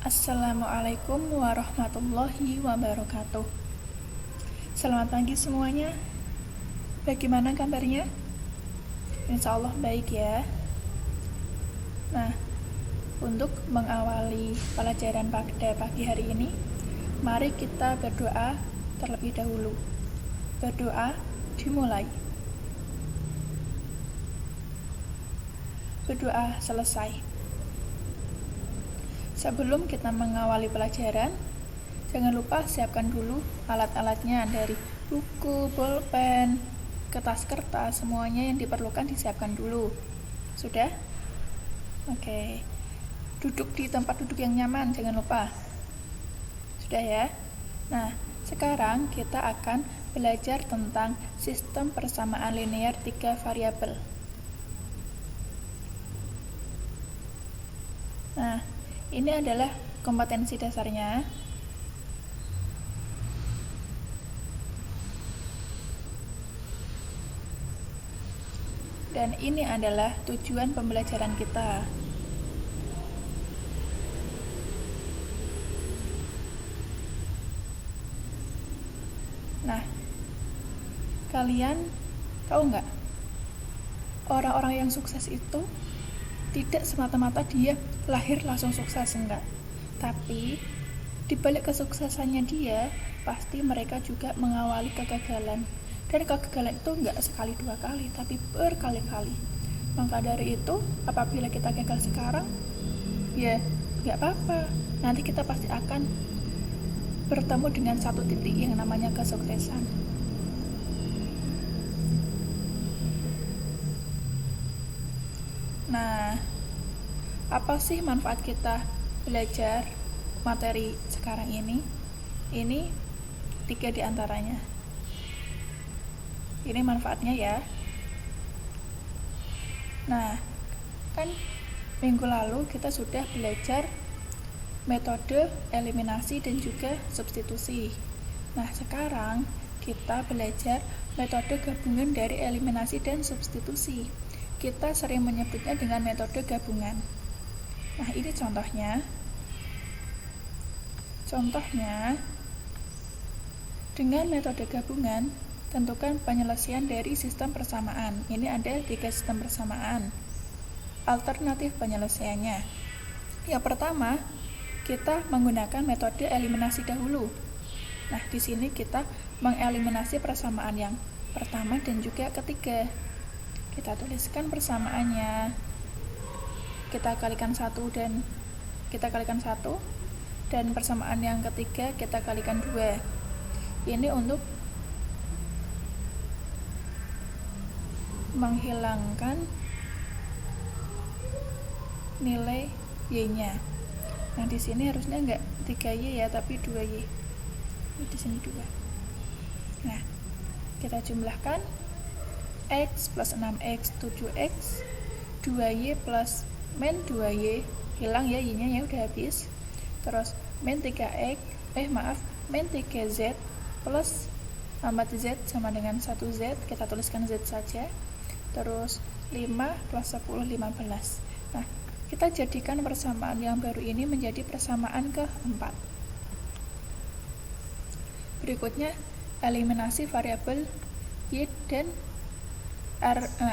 Assalamualaikum warahmatullahi wabarakatuh. Selamat pagi semuanya. Bagaimana kabarnya? Insya Allah baik ya. Nah, untuk mengawali pelajaran pada pagi hari ini, mari kita berdoa terlebih dahulu. Berdoa dimulai. Berdoa selesai. Sebelum kita mengawali pelajaran, jangan lupa siapkan dulu alat-alatnya dari buku, bolpen, kertas, semuanya yang diperlukan disiapkan dulu. Sudah? Oke. Duduk di tempat duduk yang nyaman, jangan lupa. Sudah ya? Nah, sekarang kita akan belajar tentang sistem persamaan linear 3 variabel. Nah, ini adalah kompetensi dasarnya. Dan ini adalah tujuan pembelajaran kita. Nah, kalian tahu nggak? Orang-orang yang sukses itu tidak semata-mata dia lahir langsung sukses, enggak. Tapi di balik kesuksesannya dia, pasti mereka juga mengawali kegagalan. Dan kegagalan itu enggak sekali dua kali, tapi berkali-kali. Maka dari itu, apabila kita gagal sekarang, ya enggak apa-apa. Nanti kita pasti akan bertemu dengan satu titik yang namanya kesuksesan. Nah, apa sih manfaat kita belajar materi sekarang ini? Ini 3 diantaranya. Ini manfaatnya ya. Nah, kan minggu lalu kita sudah belajar metode eliminasi dan juga substitusi. Nah, sekarang kita belajar metode gabungan dari eliminasi dan substitusi. Kita sering menyebutnya dengan metode gabungan. Nah, ini contohnya. Contohnya, dengan metode gabungan, tentukan penyelesaian dari sistem persamaan. Ini ada 3 sistem persamaan. Alternatif penyelesaiannya. Yang pertama, kita menggunakan metode eliminasi dahulu. Nah, di sini kita mengeliminasi persamaan yang pertama dan juga ketiga. Kita tuliskan persamaannya. Kita kalikan 1 dan persamaan yang ketiga kita kalikan 2. Ini untuk menghilangkan nilai y-nya. Nah, di sini harusnya enggak 3y ya, tapi 2y. Di sini 2. Nah, kita jumlahkan x plus 6x 7x 2y plus min 2y, hilang ya y-nya ya, udah habis. Terus min 3x min 3z plus 4z sama dengan 1z, kita tuliskan z saja. Terus 5 plus 10 15. Nah, kita jadikan persamaan yang baru ini menjadi persamaan keempat. Berikutnya eliminasi variabel y dan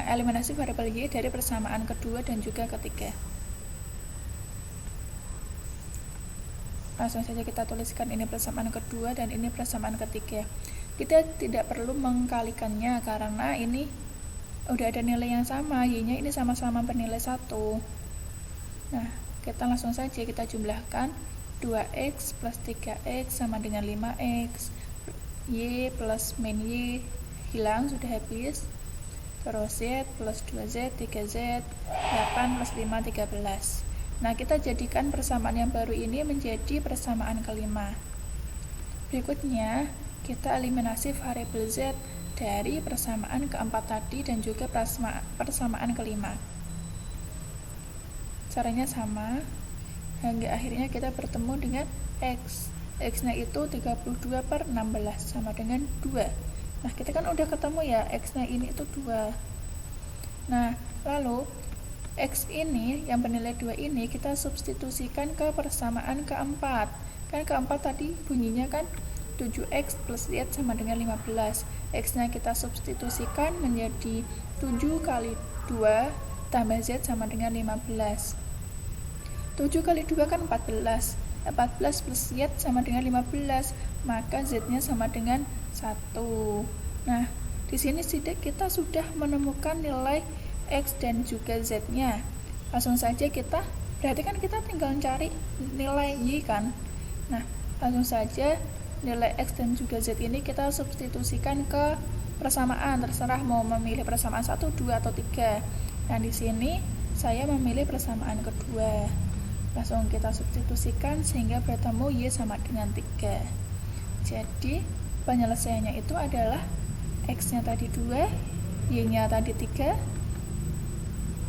eliminasi variabel y dari persamaan kedua dan juga ketiga. Langsung saja kita tuliskan ini persamaan kedua dan ini persamaan ketiga. Kita tidak perlu mengkalikannya karena ini udah ada nilai yang sama, y-nya ini sama-sama bernilai 1. Nah, kita langsung saja kita jumlahkan 2x plus 3x sama dengan 5x, y plus min y hilang, sudah habis. Terus z plus 2z 3z 8 plus 5 13. Nah, kita jadikan persamaan yang baru ini menjadi persamaan kelima. Berikutnya kita eliminasi variabel z dari persamaan keempat tadi dan juga persamaan kelima. Caranya sama, hingga akhirnya kita bertemu dengan x. X-nya itu 32 per 16 sama dengan 2. Nah, kita kan udah ketemu ya, x-nya ini itu 2. Nah, lalu X ini yang bernilai 2 ini kita substitusikan ke persamaan keempat. Kan keempat tadi bunyinya kan 7x plus z sama dengan 15. X-nya kita substitusikan menjadi 7 kali 2 tambah z sama dengan 15. 7 kali 2 kan 14. 14 plus z sama dengan 15, maka z-nya sama dengan 1. Nah, di sini kita sudah menemukan nilai X dan juga Z-nya. Langsung saja berarti kan kita tinggal cari nilai Y kan. Nah, langsung saja nilai X dan juga Z ini kita substitusikan ke persamaan. Terserah mau memilih persamaan 1, 2, atau 3. Nah, di sini saya memilih persamaan kedua. Langsung kita substitusikan sehingga bertemu Y sama dengan 3. Jadi, penyelesaiannya itu adalah X-nya tadi 2, Y-nya tadi 3,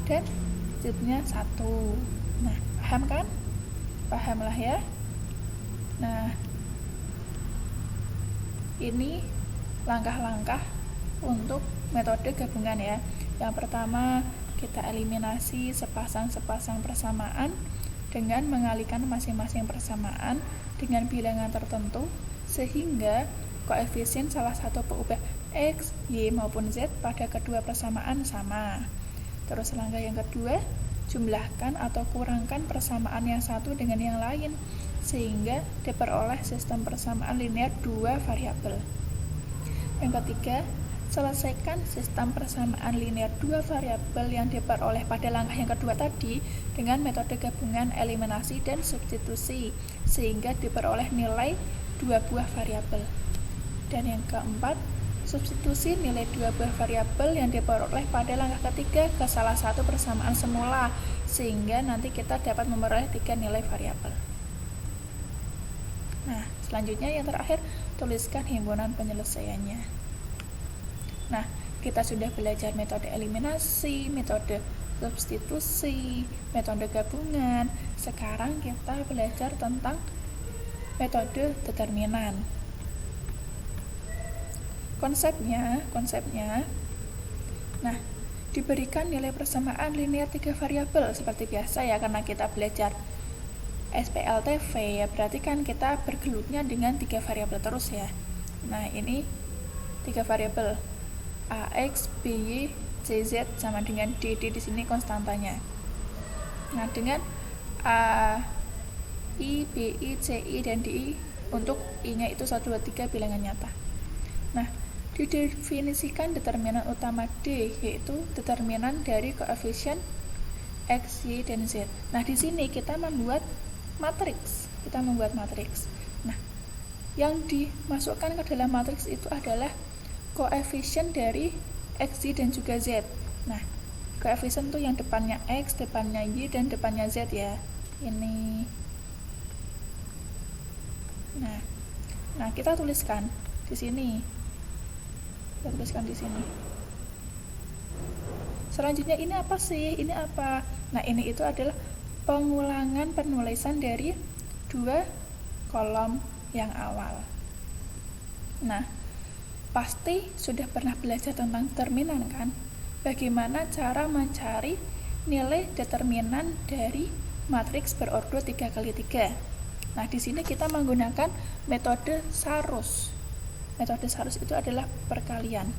dan Z-nya 1. Nah, paham kan? Paham lah ya. Nah, ini langkah-langkah untuk metode gabungan ya. Yang pertama, kita eliminasi sepasang-sepasang persamaan dengan mengalihkan masing-masing persamaan dengan bilangan tertentu sehingga koefisien salah satu pengubah X, Y maupun Z pada kedua persamaan sama. Terus langkah yang kedua, jumlahkan atau kurangkan persamaan yang satu dengan yang lain sehingga diperoleh sistem persamaan linear dua variabel. Yang ketiga, selesaikan sistem persamaan linear dua variabel yang diperoleh pada langkah yang kedua tadi dengan metode gabungan, eliminasi, dan substitusi sehingga diperoleh nilai dua buah variabel. Dan yang keempat, substitusi nilai dua buah variabel yang diperoleh pada langkah ketiga ke salah satu persamaan semula sehingga nanti kita dapat memperoleh 3 nilai variabel. Nah, selanjutnya yang terakhir, tuliskan himpunan penyelesaiannya. Nah, kita sudah belajar metode eliminasi, metode substitusi, metode gabungan. Sekarang kita belajar tentang metode determinan. Konsepnya, nah, diberikan nilai persamaan linear 3 variabel seperti biasa ya, karena kita belajar SPLTV ya, berarti kan kita bergelutnya dengan 3 variabel terus ya. Nah, ini 3 variabel AX, BY, CZ sama dengan DD, di sini konstantanya. Nah, dengan A, I, BI, CI, dan DI untuk I-nya itu 1, 2, 3 bilangan nyata. Nah, didefinisikan determinan utama D, yaitu determinan dari koefisien X, Y, dan Z. Nah, di sini kita membuat matriks. Nah, yang dimasukkan ke dalam matriks itu adalah koefisien dari X, Y, dan juga Z. Nah, koefisien itu yang depannya X, depannya Y, dan depannya Z ya. Ini. Nah, kita tuliskan di sini. Selanjutnya ini apa sih? Ini apa? Nah, ini itu adalah pengulangan penulisan dari 2 kolom yang awal. Nah, pasti sudah pernah belajar tentang determinan kan? Bagaimana cara mencari nilai determinan dari matriks berordo 3x3. Nah, di sini kita menggunakan metode Sarus. Metode Sarus itu adalah perkalian.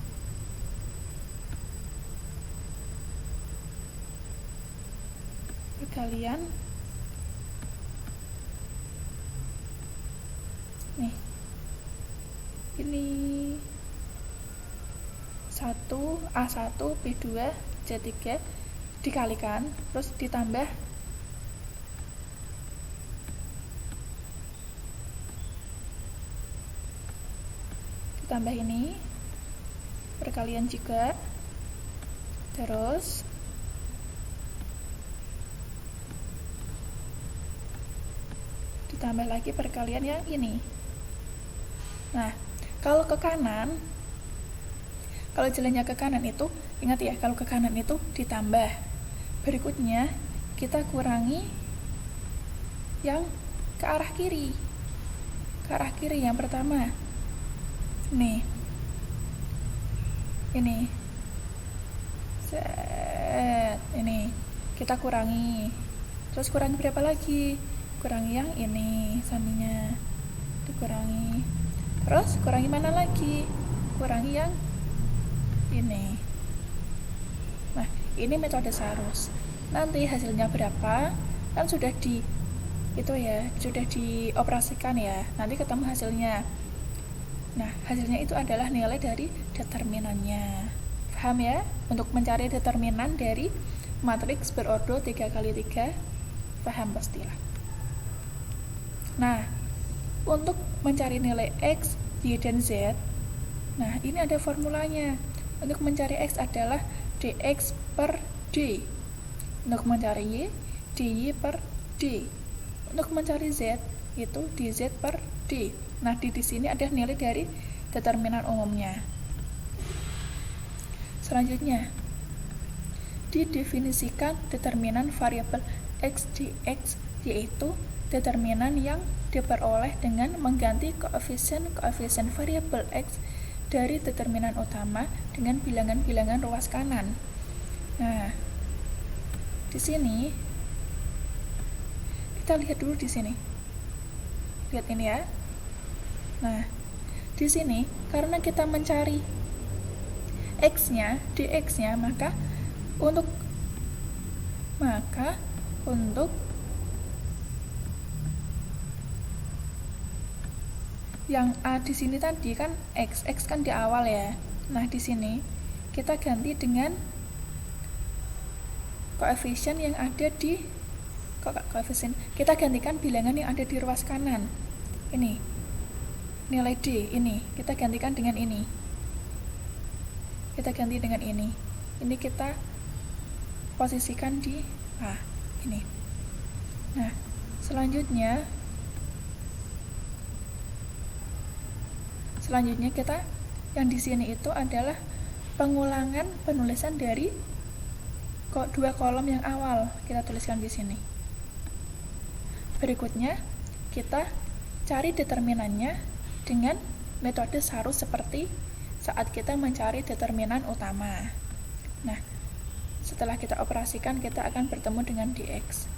Nih. Ini 1 A1 B2 C3 dikalikan terus ditambah ini perkalian juga, terus ditambah lagi perkalian yang ini. Nah, kalau ke kanan, kalau jalannya ke kanan itu, ingat ya, kalau ke kanan itu ditambah. Berikutnya kita kurangi yang ke arah kiri. Yang pertama. Nih. Ini. Set, ini. kita kurangi, terus kurangi berapa lagi, kurangi yang ini sandinya, dikurangi, terus kurangi mana lagi, kurangi yang ini. Nah, ini metode Sarus. Nanti hasilnya berapa kan sudah sudah dioperasikan ya, nanti ketemu hasilnya. Nah, hasilnya itu adalah nilai dari determinannya. Paham ya? Untuk mencari determinan dari matriks berordo 3x3, paham pastilah. Nah, untuk mencari nilai X, Y, dan Z, nah ini ada formulanya. Untuk mencari X adalah dx per d. Untuk mencari Y, dy per d. Untuk mencari Z, itu dz per d. Nah, di sini ada nilai dari determinan umumnya. Selanjutnya, didefinisikan determinan variabel X dx, yaitu determinan yang diperoleh dengan mengganti koefisien variabel X dari determinan utama dengan bilangan-bilangan ruas kanan. Nah, di sini kita lihat dulu di sini. Lihat ini ya. Nah, di sini karena kita mencari X-nya, dx-nya, maka untuk yang A di sini tadi kan X kan di awal ya. Nah, di sini kita ganti dengan koefisien yang ada di kita gantikan bilangan yang ada di ruas kanan. Ini nilai D, ini kita gantikan dengan ini. Kita ganti dengan ini. Ini kita posisikan di A, ini. Nah, selanjutnya kita yang di sini itu adalah pengulangan penulisan dari dua kolom yang awal, kita tuliskan di sini. Berikutnya kita cari determinannya dengan metode Sarus seperti saat kita mencari determinan utama. Nah, setelah kita operasikan, kita akan bertemu dengan dx.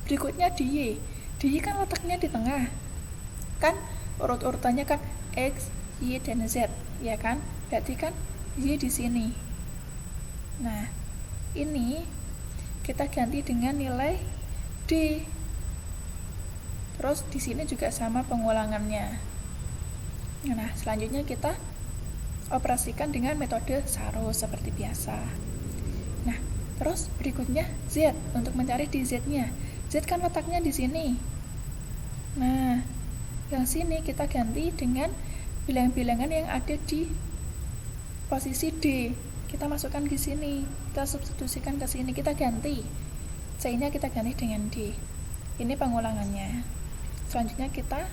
Berikutnya dy. Dy kan letaknya di tengah. Kan urut-urutannya kan X, Y, dan Z, ya kan? Berarti kan Y di sini. Nah, ini kita ganti dengan nilai D. Terus di sini juga sama pengulangannya. Nah, selanjutnya kita operasikan dengan metode Sarus seperti biasa. Nah, terus berikutnya Z untuk mencari dz-nya. Z kan letaknya di sini. Nah, yang sini kita ganti dengan bilangan-bilangan yang ada di posisi D. Kita masukkan di sini, kita substitusikan ke sini, kita ganti. C-nya kita ganti dengan D. Ini pengulangannya. Selanjutnya kita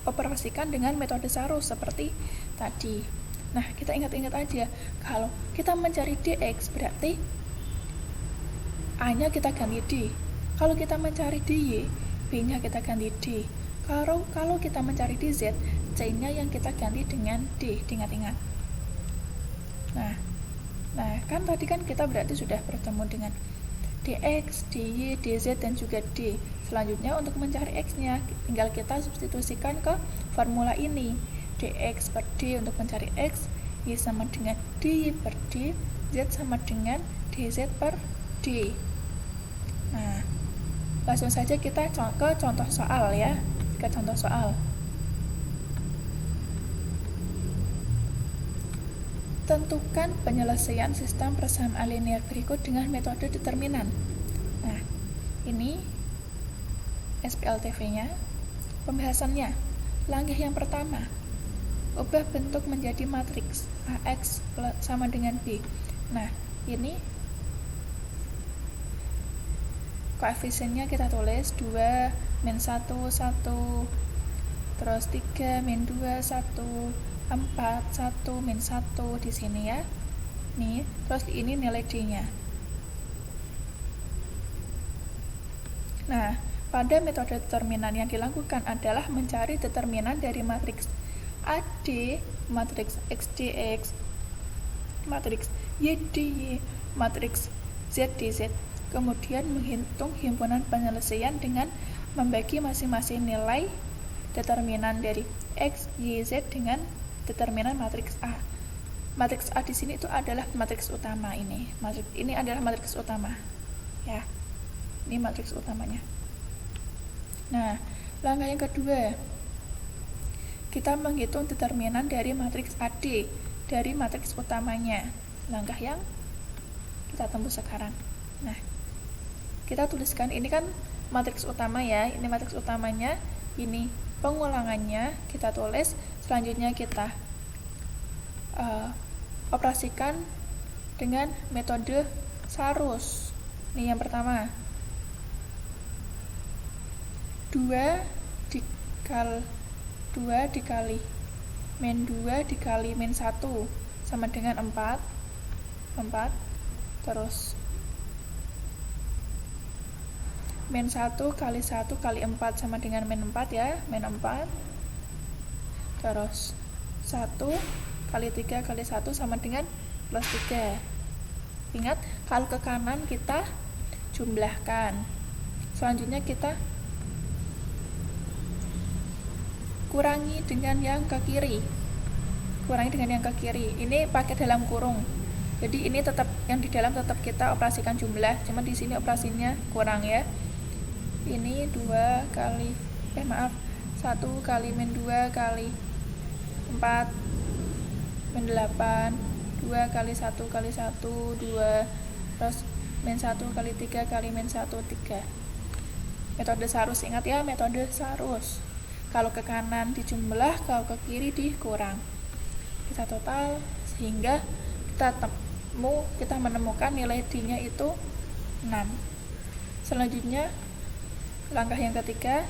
operasikan dengan metode Sarus seperti tadi. Nah, kita ingat-ingat aja, kalau kita mencari dx berarti A-nya kita ganti D. Kalau kita mencari dy, B-nya kita ganti D. Kalau kita mencari dz, C-nya yang kita ganti dengan D, diingat-ingat. Nah, kan tadi kan kita berarti sudah bertemu dengan dx, dy, dz, dan juga D. Selanjutnya untuk mencari x-nya, tinggal kita substitusikan ke formula ini. Dx per D untuk mencari x, y sama dengan dy per D, z sama dengan dz per D. Nah, langsung saja kita ke contoh soal ya. Ke contoh soal. Tentukan penyelesaian sistem persamaan linear berikut dengan metode determinan. Nah, ini SPLTV-nya. Pembahasannya, langkah yang pertama, ubah bentuk menjadi matriks AX sama dengan B. Nah, ini koefisiennya kita tulis 2, min 1, 1, terus 3, min 2, 1, 4, 1, min 1 di sini ya. Nih, terus ini nilai D-nya. Nah, pada metode determinan yang dilakukan adalah mencari determinan dari matriks AD, matriks XDX, matriks YDY, matriks ZDZ, kemudian menghitung himpunan penyelesaian dengan membagi masing-masing nilai determinan dari X, Y, Z dengan determinan matriks A. Matriks A di sini itu adalah matriks utama ini. Ini adalah matriks utama. Ya. Ini matriks utamanya. Nah, langkah yang kedua, kita menghitung determinan dari matriks AD dari matriks utamanya. Langkah yang kita tempuh sekarang. Nah, kita tuliskan ini kan matriks utama ya. Ini matriks utamanya, ini pengulangannya kita tulis. Selanjutnya kita operasikan dengan metode Sarus. Ini yang pertama, 2 dikali min 2 dikali min 1 sama dengan 4. Terus min 1 kali 1 kali 4 sama dengan min 4 ya, min 4. Terus 1 kali 3 kali 1 sama dengan plus 3. Ingat, kalau ke kanan kita jumlahkan. Selanjutnya kita kurangi dengan yang ke kiri. Ini pakai dalam kurung. Jadi ini tetap yang di dalam tetap kita operasikan jumlah, cuma di sini operasinya kurang ya. Ini 1 kali min 2 kali 4 min 8, 2 kali 1 kali 1 2, terus min 1 kali 3 kali min 1 3. Metode Sarus, ingat ya, metode Sarus. Kalau ke kanan dijumlah, kalau ke kiri dikurang. Kita total sehingga kita menemukan nilai D-nya itu 6. Selanjutnya langkah yang ketiga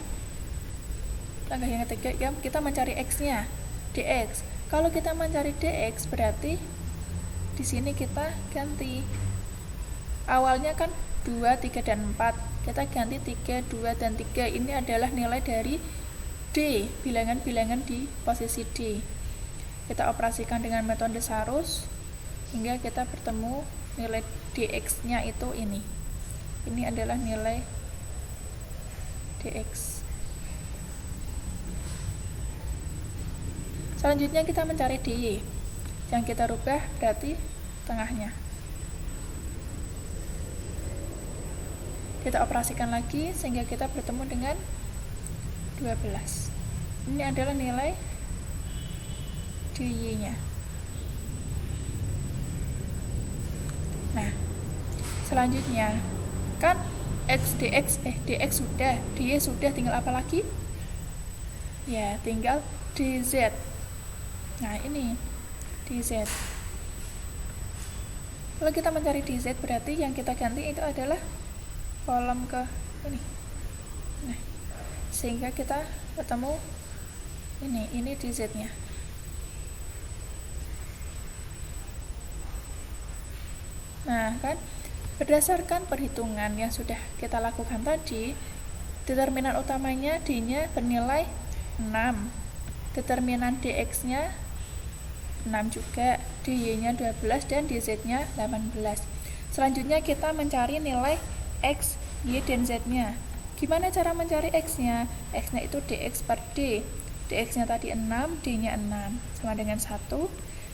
ya, kita mencari X-nya, dx. Kalau kita mencari dx berarti di sini kita ganti. Awalnya kan 2, 3 dan 4. Kita ganti 3, 2 dan 3. Ini adalah nilai dari D, bilangan-bilangan di posisi D. Kita operasikan dengan metode Sarus hingga kita bertemu nilai dx-nya itu ini. Ini adalah nilai dx. Selanjutnya kita mencari dy. Yang kita rubah berarti tengahnya. Kita operasikan lagi sehingga kita bertemu dengan 12. Ini adalah nilai dy-nya. Nah, selanjutnya kan dx sudah, dy sudah, tinggal apa lagi? Ya, tinggal dz. Nah, ini dz. Kalau kita mencari dz berarti yang kita ganti itu adalah kolom ke ini. Nah, sehingga kita ketemu ini dz-nya. Nah, kan berdasarkan perhitungan yang sudah kita lakukan tadi, determinan utamanya D-nya bernilai 6. Determinan dx-nya 6 juga, dy-nya 12 dan dz-nya 18. Selanjutnya kita mencari nilai x, y, dan z-nya. Gimana cara mencari x-nya? X-nya itu dx per d. Dx-nya tadi 6, d-nya 6 sama dengan 1.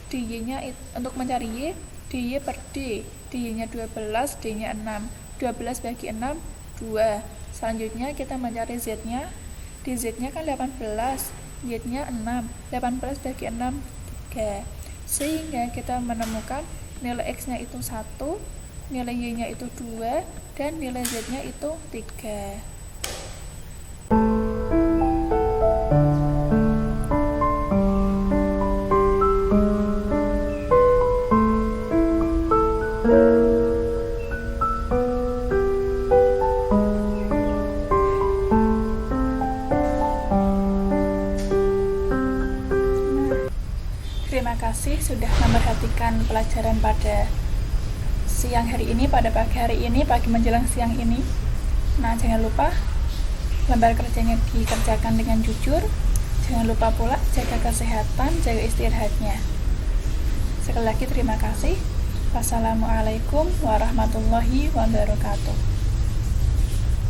dy-nya untuk mencari y, dy per d. dy-nya 12, d-nya 6. 12 bagi 6 2. Selanjutnya kita mencari z-nya. dz-nya kan 18, y-nya 6. 18 bagi 6 3. Sehingga kita menemukan nilai x-nya itu 1, nilai y-nya itu 2, dan nilai z-nya itu 3. Terima kasih sudah memperhatikan pelajaran pada siang hari ini, pada pagi hari ini, pagi menjelang siang ini. Nah, jangan lupa lembar kerjanya dikerjakan dengan jujur. Jangan lupa pula jaga kesehatan, jaga istirahatnya. Sekali lagi terima kasih. Wassalamualaikum warahmatullahi wabarakatuh.